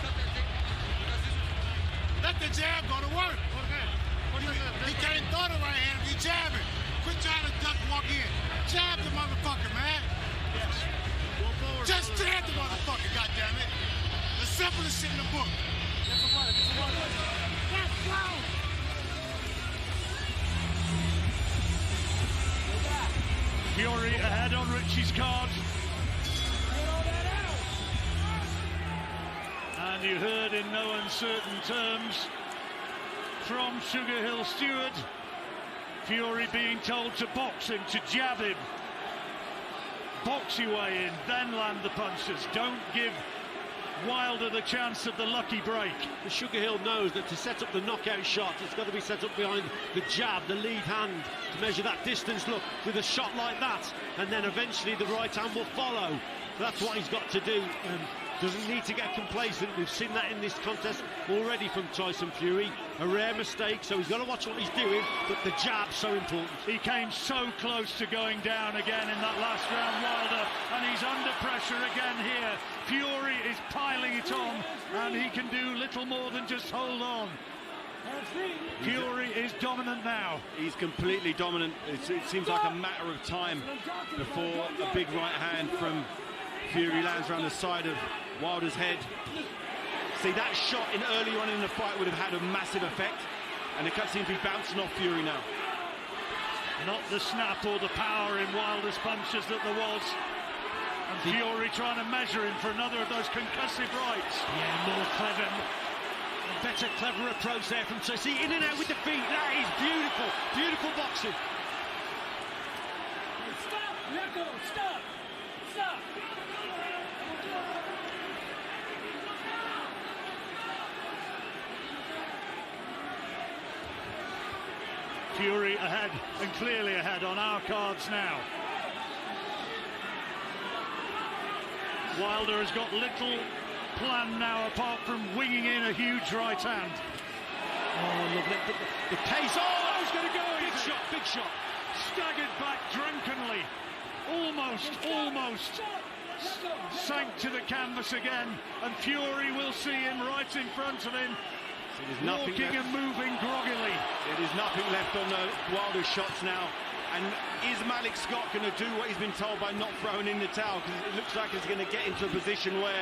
Let the jab go to work. He can't throw the right hand if you jab it. Quit trying to duck walk in. Jab the motherfucker, man. Yes. Just jab the motherfucker, goddammit. The simplest shit in the book. Let's go. Fury ahead on Richie's card. And you heard in no uncertain terms from Sugar Hill Stewart, Fury being told to box him, to jab him. Box your way in, then land the punches. Don't give Wilder the chance of the lucky break. The Sugar Hill knows that to set up the knockout shot, it's got to be set up behind the jab, the lead hand, to measure that distance. Look, with a shot like that, and then eventually the right hand will follow. That's what he's got to do. Doesn't need to get complacent. We've seen that in this contest already from Tyson Fury. A rare mistake, so he's got to watch what he's doing, but the jab's so important. He came so close to going down again in that last round, Wilder, and he's under pressure again here. Fury is piling it on, and he can do little more than just hold on. Fury is dominant now. He's completely dominant. It seems like a matter of time before a big right hand from Fury lands around the side of Wilder's head. See, that shot in early on in the fight would have had a massive effect, and it seems to be bouncing off Fury now. Not the snap or the power in Wilder's punches that there was. And Fury trying to measure him for another of those concussive rights. Yeah, more clever. Better, clever approach there from Tyson. In and out with the feet. That is beautiful. Beautiful boxing. Stop! Let go! Stop! Stop! Fury ahead, and clearly ahead on our cards now. Wilder has got little plan now apart from winging in a huge right hand. Oh, look at the pace. Oh, he's going to go. Big shot, big shot. Staggered back drunkenly. Almost sank to the canvas again, and Fury will see him right in front of him. Walking and moving groggily. There is nothing left on the Wilder shots now. And is Malik Scott going to do what he's been told by not throwing in the towel? Because it looks like he's going to get into a position where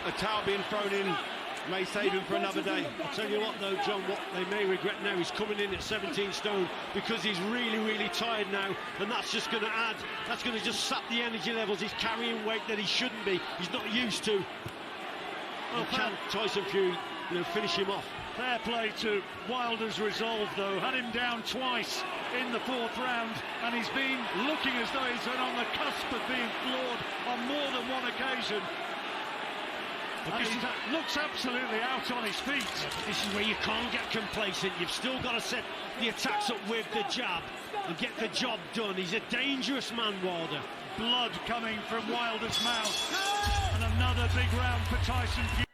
a towel being thrown in may save him for another day. I'll tell you what though, John, what they may regret now, he's coming in at 17 stone because he's really tired now, and that's just going to add, that's going to just sap the energy levels. He's carrying weight that he shouldn't be, he's not used to. Oh, can Tyson Fury, finish him off? Fair play to Wilder's resolve, though. Had him down twice in the 4th round, and he's been looking as though he's been on the cusp of being floored on more than one occasion. And he looks absolutely out on his feet. This is where you can't get complacent. You've still got to set the attacks up with the jab and get the job done. He's a dangerous man, Wilder. Blood coming from Wilder's mouth. And another big round for Tyson Fury.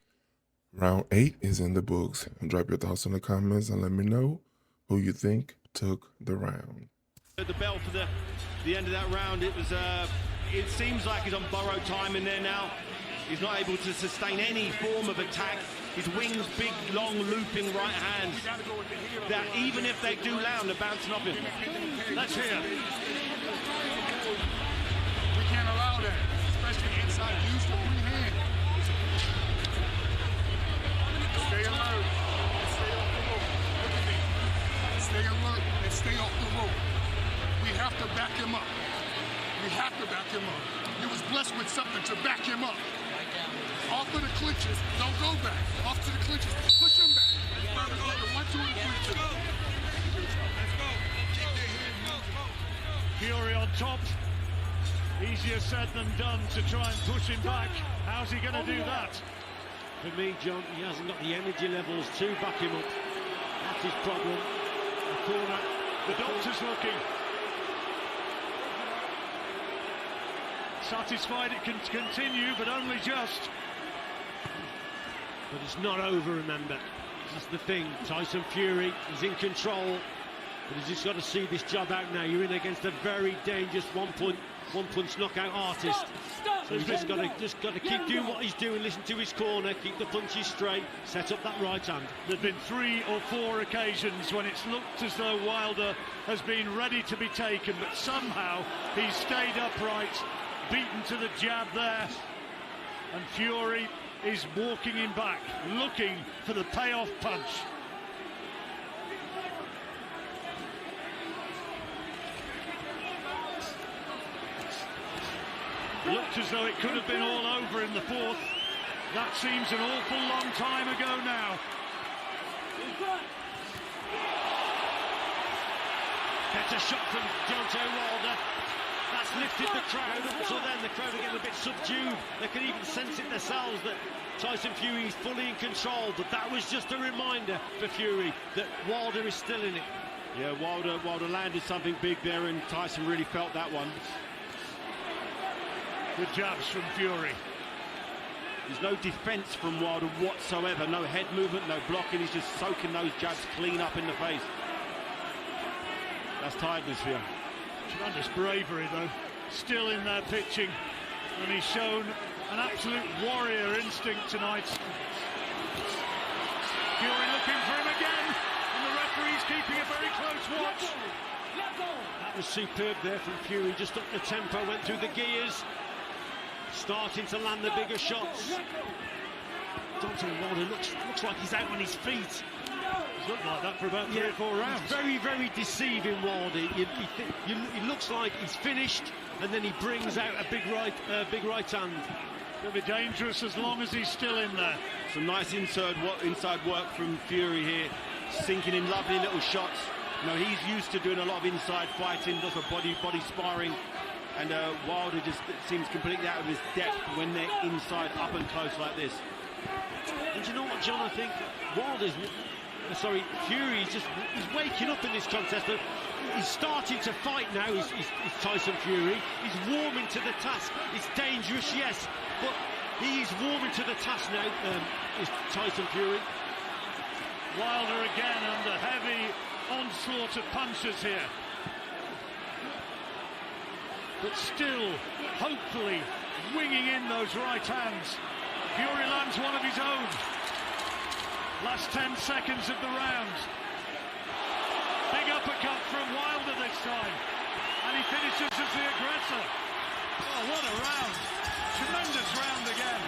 Round 8 is in the books. Drop your thoughts in the comments and let me know who you think took the round. At the bell for the end of that round, it seems like he's on borrowed time in there now. He's not able to sustain any form of attack. His wings, big, long, looping right hands, that even if they do land, they're bouncing off him. Let's hear. We can't allow that. him up. We have to back him up. He was blessed with something to back him up. Off of the clinches, don't go back. Off to the clinches, push him back. 1, 2, and 3, 2. Fury on top. Easier said than done to try and push him back. How's he going to do that? For me, John, he hasn't got the energy levels to back him up. That's his problem. The corner. The doctor's looking. Satisfied it can continue, but only just. But it's not over, remember. That's the thing. Tyson Fury is in control, but he's just got to see this job out now. You're in against a very dangerous one-punch knockout artist. So he's just got to keep doing what he's doing, listen to his corner, keep the punches straight, set up that right hand. There've been 3 or 4 occasions when it's looked as though Wilder has been ready to be taken, but somehow he's stayed upright, beaten to the jab there, and Fury is walking him back, looking for the payoff punch. Looked as though it could have been all over in the 4th. That seems an awful long time ago now. Better shot from Deontay Wilder. That's lifted the crowd up, so then the crowd are getting a bit subdued. They can even sense it themselves that Tyson Fury is fully in control, but that was just a reminder for Fury that Wilder is still in it. Yeah, Wilder landed something big there, and Tyson really felt that one. Good jabs from Fury. There's no defence from Wilder whatsoever, no head movement, no blocking. He's just soaking those jabs clean up in the face. That's tiredness for you. Tremendous bravery though, still in there pitching, and he's shown an absolute warrior instinct tonight. Fury looking for him again, and the referee's keeping a very close watch. That was superb there from Fury, just up the tempo, went through the gears, starting to land the bigger shots. Deontay Wilder looks like he's out on his feet. He's looked like that for about 3 or 4 rounds. Very, very deceiving, Wilder. He looks like he's finished, and then he brings out a big right hand. It'll be dangerous as long as he's still in there. Some nice inside work from Fury here, sinking in lovely little shots. You know, he's used to doing a lot of inside fighting, does a body sparring, and Wilder just seems completely out of his depth when they're inside, up and close like this. And you know what, John? I think Fury he's waking up in this contest. He's starting to fight now. He's Tyson Fury. He's warming to the task. It's dangerous, yes, but he's warming to the task now. Is Tyson Fury. Wilder again under heavy onslaught of punches here, but still, hopefully, winging in those right hands. Fury lands one of his own. Last 10 seconds of the round. Big uppercut from Wilder this time. And he finishes as the aggressor. Oh, what a round. Tremendous round again.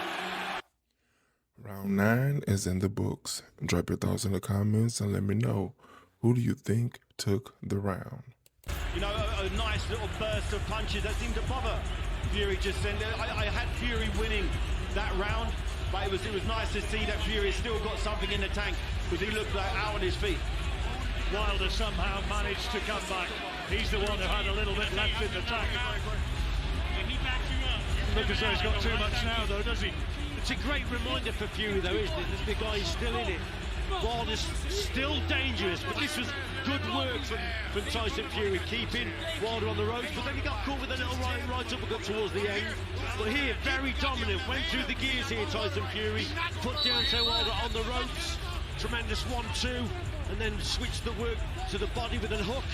Round 9 is in the books. Drop your thoughts in the comments and let me know, who do you think took the round? You know, a nice little burst of punches that seemed to bother Fury just then. I had Fury winning that round, but it was nice to see that Fury still got something in the tank, because he looked like out on his feet. Wilder somehow managed to come back. He's the one who had a little bit left in the tank. Look as though he's got too much now though, does he? It's a great reminder for Fury though, isn't it? That the guy is still in it. Wilder's still dangerous, but this was good work from Tyson Fury, keeping Wilder on the ropes, but then he got caught with a little right uppercut towards the end. But here, very dominant, went through the gears here, Tyson Fury, put Deontay Wilder on the ropes, tremendous 1-2, and then switched the work to the body with a hook.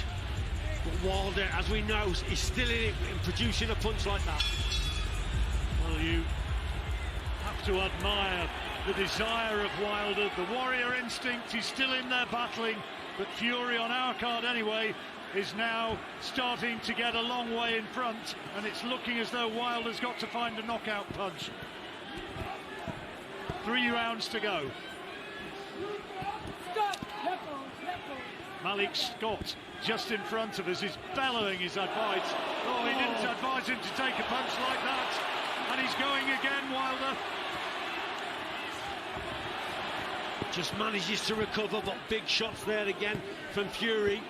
But Wilder, as we know, is still in it, in producing a punch like that. Well, you have to admire the desire of Wilder, the warrior instinct. He's still in there battling, but Fury, on our card anyway, is now starting to get a long way in front, and it's looking as though Wilder's got to find a knockout punch. 3 rounds to go. Malik Scott just in front of us, is bellowing his advice. Oh, he didn't advise him to take a punch like that. And he's going again, Wilder. Just manages to recover, but big shots there again from Fury.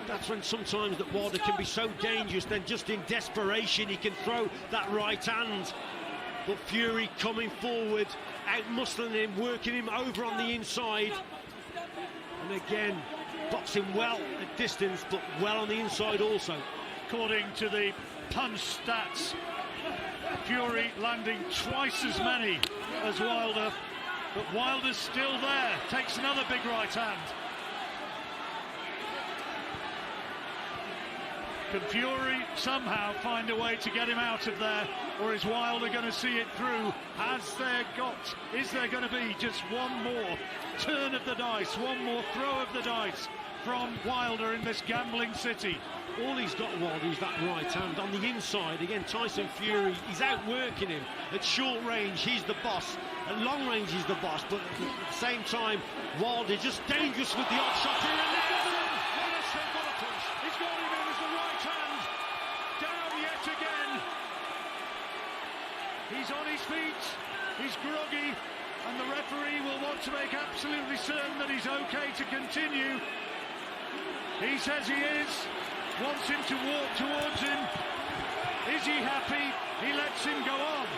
That's when sometimes that Wilder can be so dangerous, then just in desperation he can throw that right hand. But Fury coming forward, out-muscling him, working him over on the inside. And again, boxing well at distance, but well on the inside also. According to the punch stats, Fury landing twice as many as Wilder, but Wilder's still there, takes another big right hand. Can Fury somehow find a way to get him out of there, or is Wilder going to see it through? Is there going to be just one more turn of the dice, one more throw of the dice from Wilder in this gambling city? All he's got, Wilder, is that right hand on the inside. Again, Tyson Fury, he's outworking him. At short range, he's the boss. At long range, he's the boss. But at the same time, Wilder just dangerous with the odd shot here and there. What a punch. He's got him in as the right hand. Down yet again. He's on his feet. He's groggy. And the referee will want to make absolutely certain that he's okay to continue. He says he is. Wants him to walk towards him. Is he happy? He lets him go on.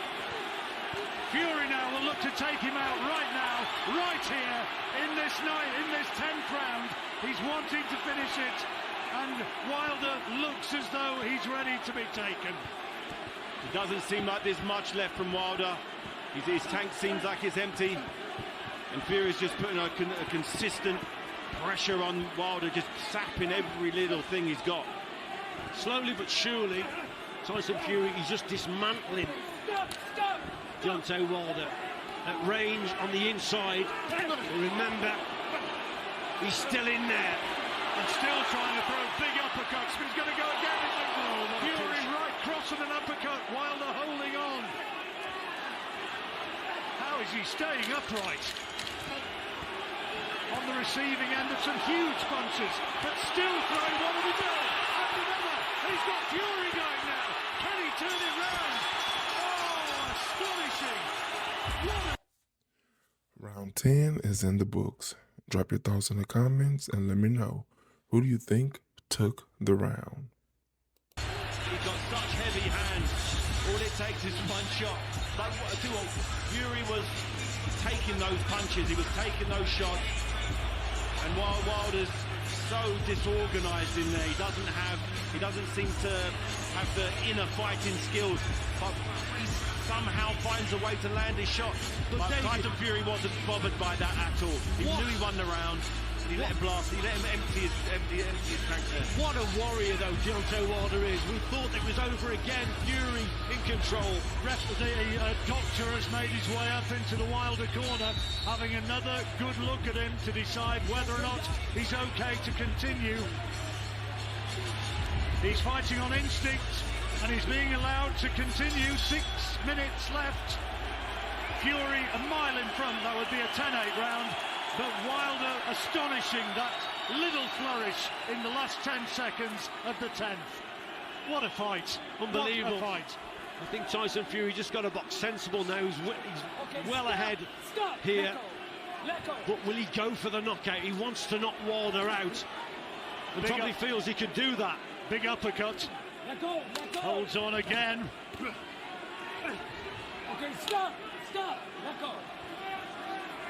Fury now will look to take him out right now, right here, in this night, in this 10th round. He's wanting to finish it, and Wilder looks as though he's ready to be taken. It doesn't seem like there's much left from Wilder. His tank seems like it's empty, and Fury's just putting a consistent pressure on Wilder, just sapping every little thing he's got. Slowly but surely, Tyson Fury is just dismantling Deontay Wilder at range on the inside. Remember, he's still in there and still trying to throw big uppercuts. He's going to go again. Fury right cross and an uppercut. Wilder holding on. How is he staying upright? On the receiving end of some huge punches, but still throwing one of his own. And another. He's got Fury going now. Can he turn it round? Oh, astonishing. Round 10 is in the books. Drop your thoughts in the comments and let me know. Who do you think took the round? He's got such heavy hands. All it takes is one shot. But Fury was taking those punches. He was taking those shots. And while Wilder's so disorganised in there, he doesn't seem to have the inner fighting skills, but he somehow finds a way to land his shots. But Tyson Fury wasn't bothered by that at all. He knew he won the round. He let him blast. He let him empty his tank there. What a warrior, though, Deontay Wilder is. We thought it was over again. Fury in control. The doctor has made his way up into the Wilder corner, having another good look at him to decide whether or not he's okay to continue. He's fighting on instinct, and he's being allowed to continue. 6 minutes left. Fury a mile in front. That would be a 10-8 round. But Wilder astonishing, that little flourish in the last 10 seconds of the 10th. What a fight. Unbelievable. What a fight. I think Tyson Fury just got to box sensible now. He's well ahead here. Let go. But will he go for the knockout? He wants to knock Wilder out. And probably feels he could do that. Big uppercut. Let go. Holds on again. Okay, stop. Let go.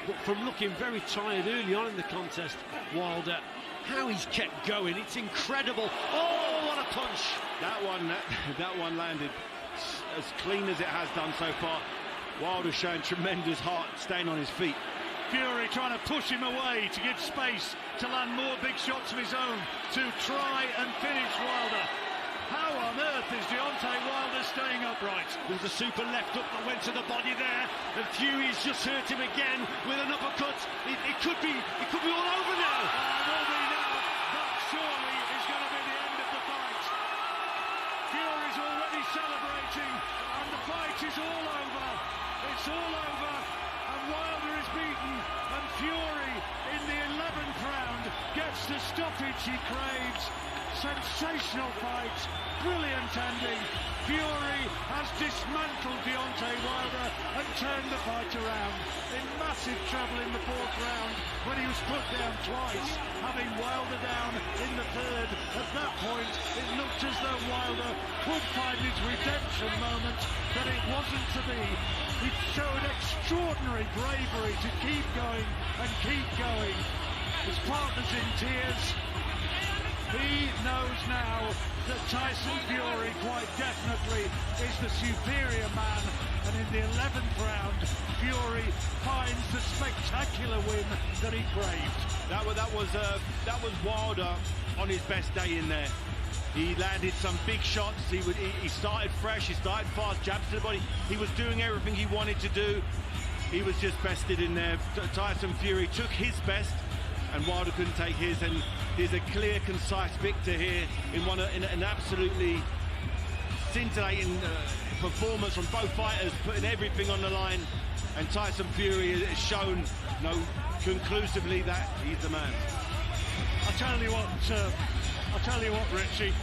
But from looking very tired early on in the contest, Wilder, how he's kept going, it's incredible. Oh, what a punch! That one landed as clean as it has done so far. Wilder's showing tremendous heart, staying on his feet. Fury trying to push him away to give space to land more big shots of his own to try and finish Wilder. How on earth is Deontay Wilder staying upright? There's a super left hook that went to the body there, and Fury's just hurt him again with an uppercut. It could be all over now. It will be now. That surely is going to be the end of the fight. Fury's already celebrating, and the fight is all over. It's all over, and Wilder is beaten, and Fury in the 11th round gets It's the stoppage he craves. Sensational fight, brilliant ending. Fury has dismantled Deontay Wilder and turned the fight around. In massive trouble in the fourth round when he was put down twice, having Wilder down in the third. At that point, it looked as though Wilder could find his redemption moment, but it wasn't to be. He showed extraordinary bravery to keep going and keep going. His partner's in tears. He knows now that Tyson Fury quite definitely is the superior man, and in the 11th round, Fury finds the spectacular win that he craved. That was Wilder on his best day in there. He landed some big shots. He started fresh. He started fast, jabs to the body. He was doing everything he wanted to do. He was just bested in there. Tyson Fury took his best, and Wilder couldn't take his. And there's a clear, concise victor here in an absolutely scintillating performance from both fighters, putting everything on the line. And Tyson Fury has shown, conclusively that he's the man. I'll tell you what, Richie.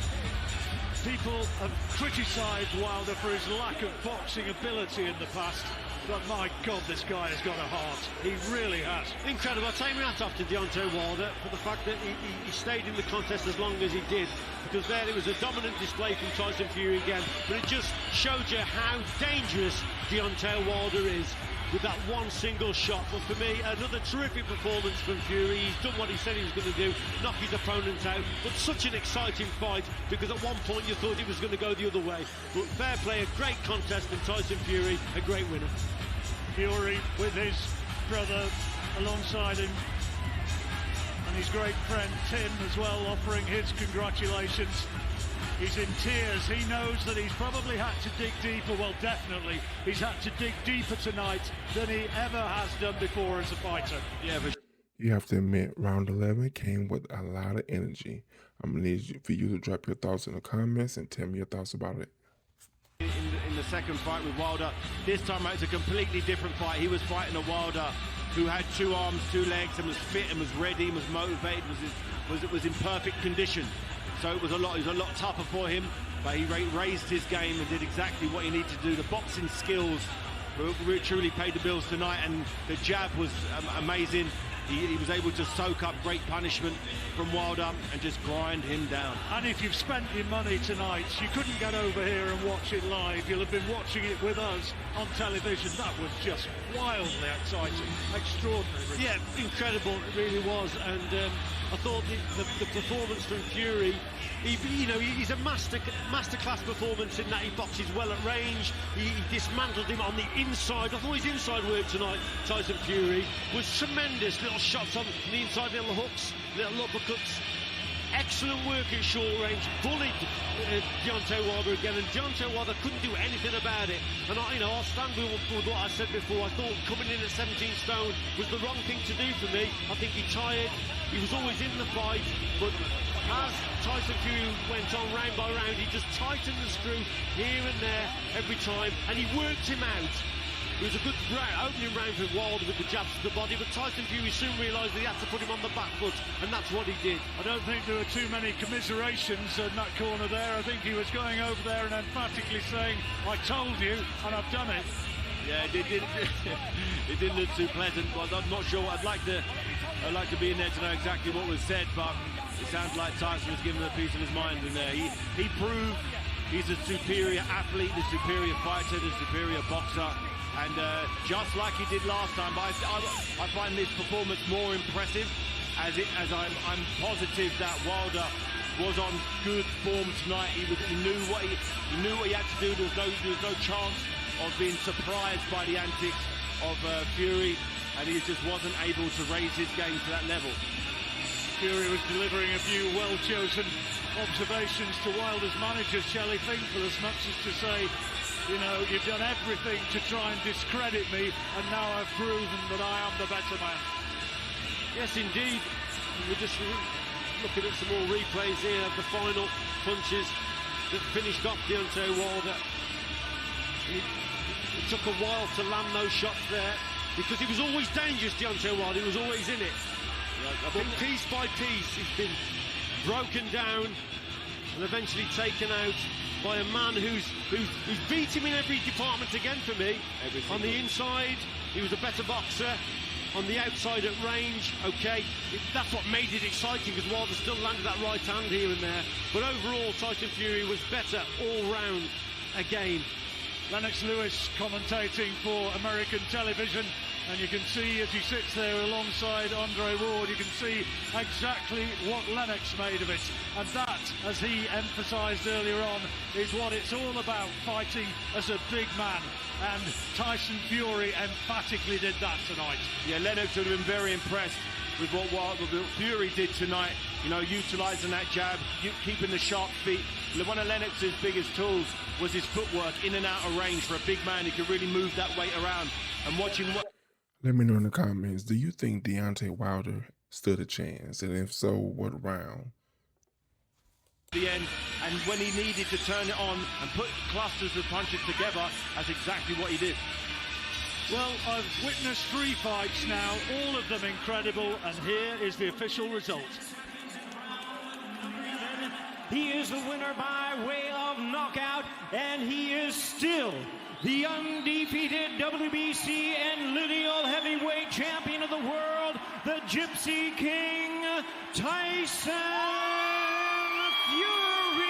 People have criticised Wilder for his lack of boxing ability in the past. But my God, this guy has got a heart. He really has. Incredible. I take my hat off to Deontay Wilder for the fact that he stayed in the contest as long as he did. Because there it was a dominant display from Tyson Fury again. But it just showed you how dangerous Deontay Wilder is with that one single shot. But for me, another terrific performance from Fury. He's done what he said he was going to do, knock his opponents out. But such an exciting fight, because at one point you thought he was going to go the other way. But fair play, a great contest, and Tyson Fury, a great winner. Fury with his brother alongside him, and his great friend Tim as well, offering his congratulations. He's in tears. He knows that he's probably had to dig deeper. Well, definitely, he's had to dig deeper tonight than he ever has done before as a fighter. Yeah, but You have to admit, round 11 came with a lot of energy. I'm going to need for you to drop your thoughts in the comments and tell me your thoughts about it. In the second fight with Wilder, this time it's a completely different fight. He was fighting a Wilder who had 2 arms, 2 legs, and was fit and was ready and was motivated, was in perfect condition. So it was a lot tougher for him, but he raised his game and did exactly what he needed to do. The boxing skills truly paid the bills tonight, and the jab was amazing. He was able to soak up great punishment from Wilder and just grind him down. And if you've spent your money tonight, you couldn't get over here and watch it live. You'll have been watching it with us on television. That was just wildly exciting, extraordinary. Yeah, incredible, it really was. And I thought the performance from Fury, he's a masterclass performance in that he boxes well at range. He dismantled him on the inside. I thought his inside work tonight, Tyson Fury, was tremendous. Little shots on the inside, little hooks, little uppercuts. Excellent work in short range. Bullied Deontay Wilder again, and Deontay Wilder couldn't do anything about it. And I'll stand with what I said before. I thought coming in at 17 stone was the wrong thing to do for me. I think he tired. He was always in the fight, but as Tyson Fury went on round by round, he just tightened the screw here and there every time, and he worked him out. It was a good opening round for Wilder with the jabs to the body, but Tyson Fury soon realised that he had to put him on the back foot, and that's what he did. I don't think there were too many commiserations in that corner there. I think he was going over there and emphatically saying, I told you, and I've done it. Yeah, it didn't look too pleasant, but I'm not sure. I'd like to be in there to know exactly what was said, but it sounds like Tyson was given a piece of his mind in there. He proved he's a superior athlete, the superior fighter, the superior boxer. And just like he did last time, but I find this performance more impressive, as I'm positive that Wilder was on good form tonight. He knew what he had to do. There was no chance of being surprised by the antics of Fury, and he just wasn't able to raise his game to that level. Fury was delivering a few well-chosen observations to Wilder's manager, Shelley Finkel, as much as to say, you've done everything to try and discredit me, and now I've proven that I am the better man. Yes, indeed. We're just looking at some more replays here of the final punches that finished off Deontay Wilder. It took a while to land those shots there, because he was always dangerous, Deontay Wilder. He was always in it. But piece by piece, he's been broken down and eventually taken out by a man who's beat him in every department again for me. On the inside, he was a better boxer. On the outside at range, okay, that's what made it exciting, because Wilder still landed that right hand here and there. But overall, Tyson Fury was better all round again. Lennox Lewis commentating for American television, and you can see as he sits there alongside Andre Ward, you can see exactly what Lennox made of it. And that, as he emphasised earlier on, is what it's all about, fighting as a big man. And Tyson Fury emphatically did that tonight. Yeah, Lennox would have been very impressed with what Fury did tonight. You know, utilising that jab, keeping the sharp feet. One of Lennox's biggest tools was his footwork in and out of range. For a big man, he could really move that weight around. And watching what... Let me know in the comments, do you think Deontay Wilder stood a chance? And if so, what round? The end, and when he needed to turn it on and put clusters of punches together, that's exactly what he did. Well, I've witnessed 3 fights now, all of them incredible, and here is the official result. He is the winner by way of knockout, and he is still the undefeated WBC and lineal heavyweight champion of the world, the Gypsy King, Tyson Fury.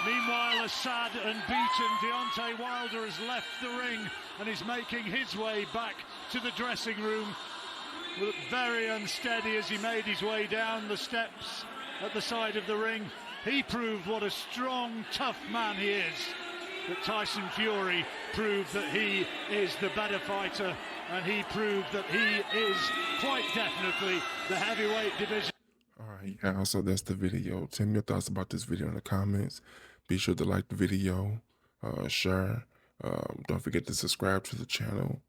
Meanwhile, a sad and beaten Deontay Wilder has left the ring and is making his way back to the dressing room. Looked very unsteady as he made his way down the steps at the side of the ring. He proved what a strong, tough man he is. But Tyson Fury proved that he is the better fighter, and he proved that he is quite definitely the heavyweight division. All right, y'all, so that's the video. Tell me your thoughts about this video in the comments. Be sure to like the video, share. Don't forget to subscribe to the channel.